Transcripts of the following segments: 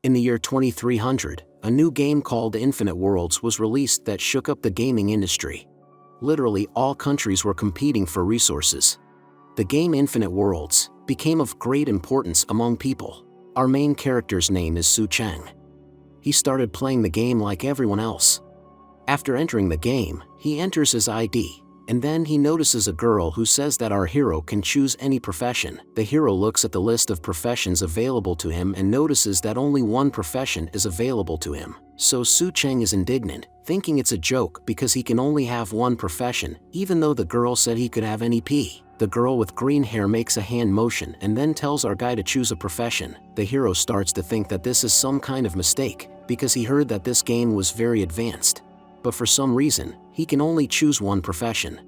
In the year 2300, a new game called Infinite Worlds was released that shook up the gaming industry. Literally all countries were competing for resources. The game Infinite Worlds became of great importance among people. Our main character's name is Su Cheng. He started playing the game like everyone else. After entering the game, he enters his ID, and then he notices a girl who says that our hero can choose any profession. The hero looks at the list of professions available to him and notices that only one profession is available to him. So Su Cheng is indignant, thinking it's a joke because he can only have one profession, even though the girl said he could have any P. The girl with green hair makes a hand motion and then tells our guy to choose a profession. The hero starts to think that this is some kind of mistake, because he heard that this game was very advanced. But for some reason, he can only choose one profession.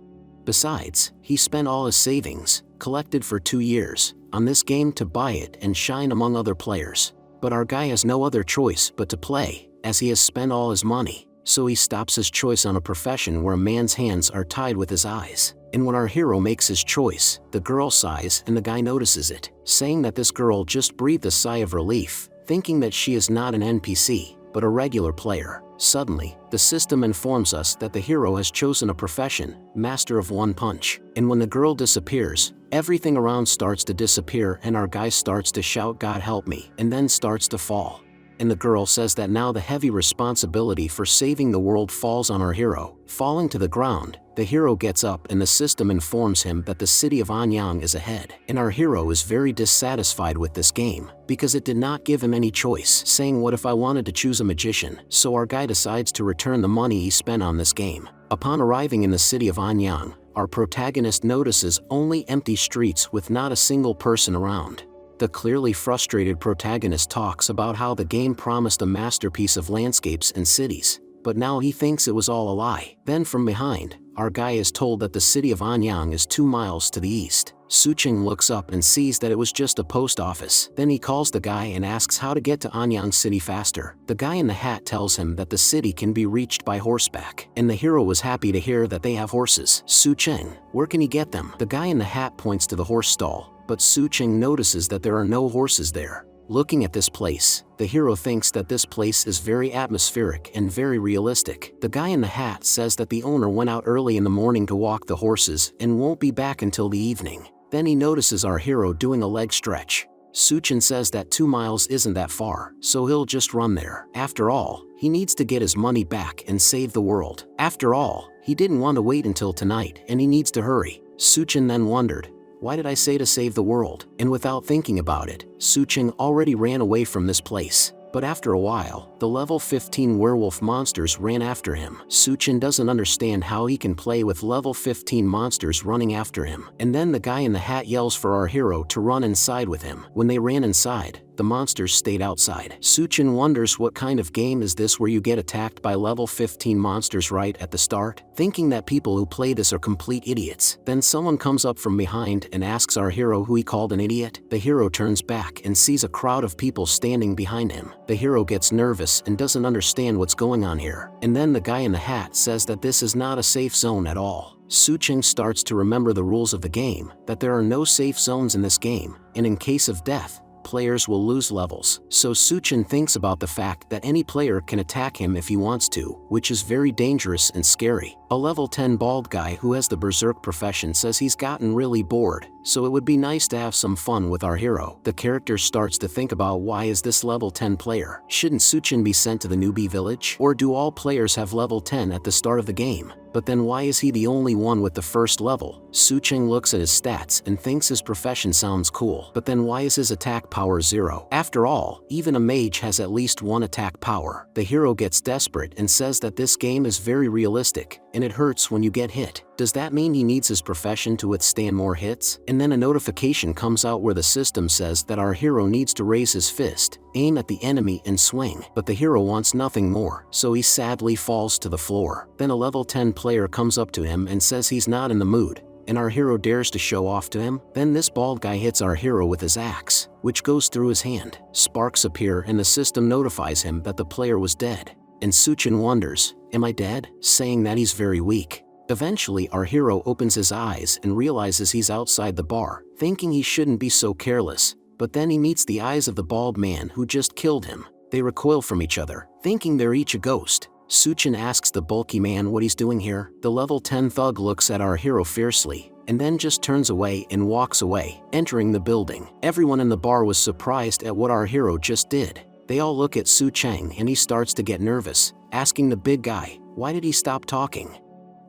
Besides, he spent all his savings, collected for 2 years, on this game to buy it and shine among other players. But our guy has no other choice but to play, as he has spent all his money. So he stops his choice on a profession where a man's hands are tied with his eyes. And when our hero makes his choice, the girl sighs and the guy notices it, saying that this girl just breathed a sigh of relief, thinking that she is not an NPC, but a regular player. Suddenly, the system informs us that the hero has chosen a profession, Master of One Punch. And when the girl disappears, everything around starts to disappear and our guy starts to shout, "God help me," and then starts to fall. And the girl says that now the heavy responsibility for saving the world falls on our hero. Falling to the ground, the hero gets up and the system informs him that the city of Anyang is ahead. And our hero is very dissatisfied with this game, because it did not give him any choice, saying, "What if I wanted to choose a magician?" So our guy decides to return the money he spent on this game. Upon arriving in the city of Anyang, our protagonist notices only empty streets with not a single person around. The clearly frustrated protagonist talks about how the game promised a masterpiece of landscapes and cities, but now he thinks it was all a lie. Then from behind, our guy is told that the city of Anyang is 2 miles to the east. Su Cheng looks up and sees that it was just a post office. Then he calls the guy and asks how to get to Anyang City faster. The guy in the hat tells him that the city can be reached by horseback, and the hero was happy to hear that they have horses. Su Cheng, where can he get them? The guy in the hat points to the horse stall, but Su Cheng notices that there are no horses there. Looking at this place, the hero thinks that this place is very atmospheric and very realistic. The guy in the hat says that the owner went out early in the morning to walk the horses and won't be back until the evening. Then he notices our hero doing a leg stretch. Su Cheng says that 2 miles isn't that far, so he'll just run there. After all, he needs to get his money back and save the world. After all, he didn't want to wait until tonight and he needs to hurry. Su Cheng then wondered, "Why did I say to save the world?" And without thinking about it, Su Cheng already ran away from this place. But after a while, the level 15 werewolf monsters ran after him. Su Cheng doesn't understand how he can play with level 15 monsters running after him. And then the guy in the hat yells for our hero to run inside with him. When they ran inside, the monsters stayed outside. Su Cheng wonders what kind of game is this where you get attacked by level 15 monsters right at the start, thinking that people who play this are complete idiots. Then someone comes up from behind and asks our hero who he called an idiot. The hero turns back and sees a crowd of people standing behind him. The hero gets nervous and doesn't understand what's going on here. And then the guy in the hat says that this is not a safe zone at all. Su Cheng starts to remember the rules of the game, that there are no safe zones in this game, and in case of death, players will lose levels. So Su Cheng thinks about the fact that any player can attack him if he wants to, which is very dangerous and scary. A level 10 bald guy who has the berserk profession says he's gotten really bored, so it would be nice to have some fun with our hero. The character starts to think about, why is this level 10 player? Shouldn't Su Cheng be sent to the newbie village? Or do all players have level 10 at the start of the game? But then why is he the only one with the first level? Su Cheng looks at his stats and thinks his profession sounds cool. But then why is his attack power 0? After all, even a mage has at least 1 attack power. The hero gets desperate and says that this game is very realistic, and it hurts when you get hit. Does that mean he needs his profession to withstand more hits? And then a notification comes out where the system says that our hero needs to raise his fist, aim at the enemy and swing. But the hero wants nothing more, so he sadly falls to the floor. Then a level 10 player comes up to him and says he's not in the mood, and our hero dares to show off to him. Then this bald guy hits our hero with his axe, which goes through his hand. Sparks appear and the system notifies him that the player was dead. And Su Cheng wonders, "Am I dead?" saying that he's very weak. Eventually our hero opens his eyes and realizes he's outside the bar, thinking he shouldn't be so careless, but then he meets the eyes of the bald man who just killed him. They recoil from each other, thinking they're each a ghost. Suchin asks the bulky man what he's doing here. The level 10 thug looks at our hero fiercely, and then just turns away and walks away, entering the building. Everyone in the bar was surprised at what our hero just did. They all look at Su Cheng and he starts to get nervous, asking the big guy, why did he stop talking?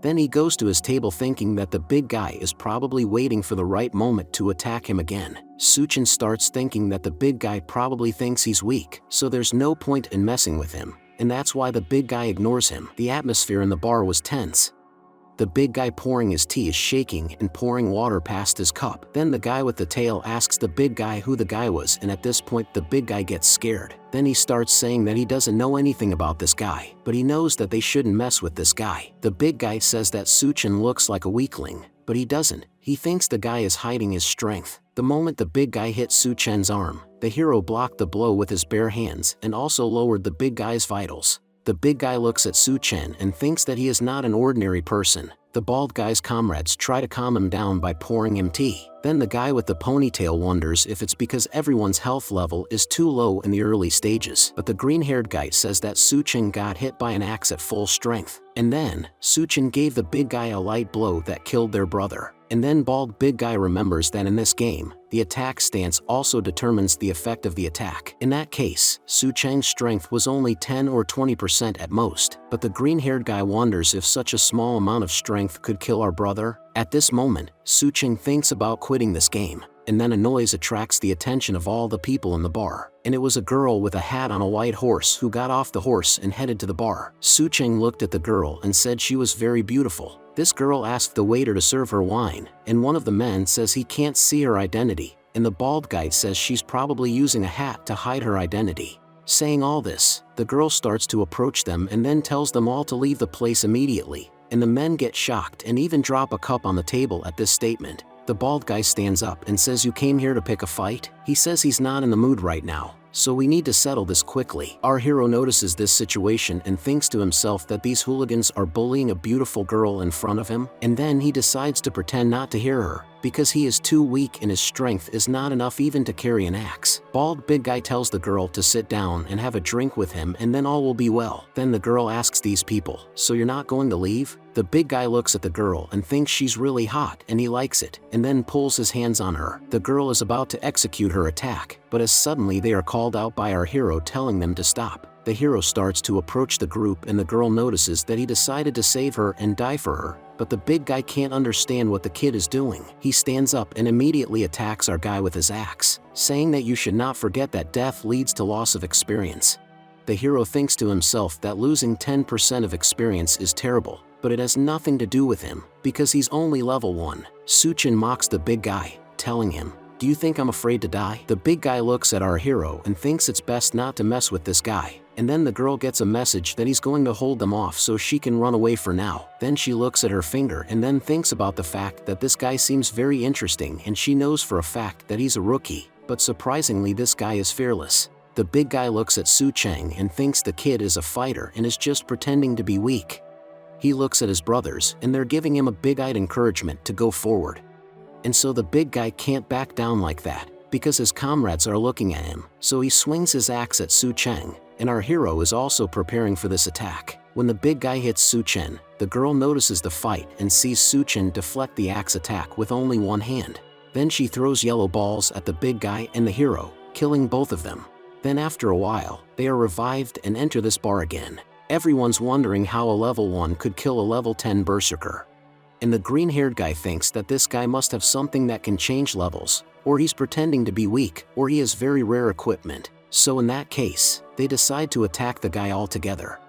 Then he goes to his table thinking that the big guy is probably waiting for the right moment to attack him again. Suchin starts thinking that the big guy probably thinks he's weak, so there's no point in messing with him, and that's why the big guy ignores him. The atmosphere in the bar was tense. The big guy pouring his tea is shaking and pouring water past his cup. Then the guy with the tail asks the big guy who the guy was, and at this point the big guy gets scared. Then he starts saying that he doesn't know anything about this guy, but he knows that they shouldn't mess with this guy. The big guy says that Suchin looks like a weakling, but he doesn't. He thinks the guy is hiding his strength. The moment the big guy hit Suchen's arm, the hero blocked the blow with his bare hands and also lowered the big guy's vitals. The big guy looks at Suchen and thinks that he is not an ordinary person. The bald guy's comrades try to calm him down by pouring him tea. Then the guy with the ponytail wonders if it's because everyone's health level is too low in the early stages. But the green-haired guy says that Suchen got hit by an axe at full strength. And then, Suchen gave the big guy a light blow that killed their brother. And then bald big guy remembers that in this game, the attack stance also determines the effect of the attack. In that case, Su Cheng's strength was only 10 or 20% at most, but the green-haired guy wonders if such a small amount of strength could kill our brother. At this moment, Su Cheng thinks about quitting this game, and then a noise attracts the attention of all the people in the bar, and it was a girl with a hat on a white horse who got off the horse and headed to the bar. Su Cheng looked at the girl and said she was very beautiful. This girl asked the waiter to serve her wine, and one of the men says he can't see her identity, and the bald guy says she's probably using a hat to hide her identity. Saying all this, the girl starts to approach them and then tells them all to leave the place immediately, and the men get shocked and even drop a cup on the table at this statement. The bald guy stands up and says, "You came here to pick a fight?" He says he's not in the mood right now, so we need to settle this quickly. Our hero notices this situation and thinks to himself that these hooligans are bullying a beautiful girl in front of him, and then he decides to pretend not to hear her, because he is too weak and his strength is not enough even to carry an axe. Bald big guy tells the girl to sit down and have a drink with him and then all will be well. Then the girl asks these people, "So you're not going to leave?" The big guy looks at the girl and thinks she's really hot and he likes it, and then pulls his hands on her. The girl is about to execute her attack, but as suddenly they are called out by our hero telling them to stop. The hero starts to approach the group and the girl notices that he decided to save her and die for her, but the big guy can't understand what the kid is doing. He stands up and immediately attacks our guy with his axe, saying that you should not forget that death leads to loss of experience. The hero thinks to himself that losing 10% of experience is terrible, but it has nothing to do with him, because he's only level 1. Suchin mocks the big guy, telling him, "Do you think I'm afraid to die?" The big guy looks at our hero and thinks it's best not to mess with this guy. And then the girl gets a message that he's going to hold them off so she can run away for now. Then she looks at her finger and then thinks about the fact that this guy seems very interesting and she knows for a fact that he's a rookie, but surprisingly this guy is fearless. The big guy looks at Su Cheng and thinks the kid is a fighter and is just pretending to be weak. He looks at his brothers and they're giving him a big-eyed encouragement to go forward. And so the big guy can't back down like that, because his comrades are looking at him, so he swings his axe at Su Cheng, and our hero is also preparing for this attack. When the big guy hits Su Chen, the girl notices the fight and sees Su Chen deflect the axe attack with only one hand. Then she throws yellow balls at the big guy and the hero, killing both of them. Then after a while, they are revived and enter this bar again. Everyone's wondering how a level 1 could kill a level 10 berserker. And the green-haired guy thinks that this guy must have something that can change levels, or he's pretending to be weak, or he has very rare equipment. So in that case, they decide to attack the guy altogether.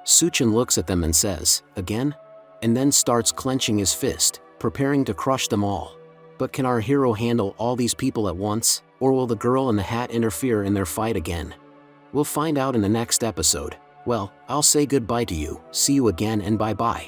Suchin looks at them and says, "Again?" and then starts clenching his fist, preparing to crush them all. But can our hero handle all these people at once, or will the girl in the hat interfere in their fight again? We'll find out in the next episode. Well, I'll say goodbye to you, see you again and bye-bye.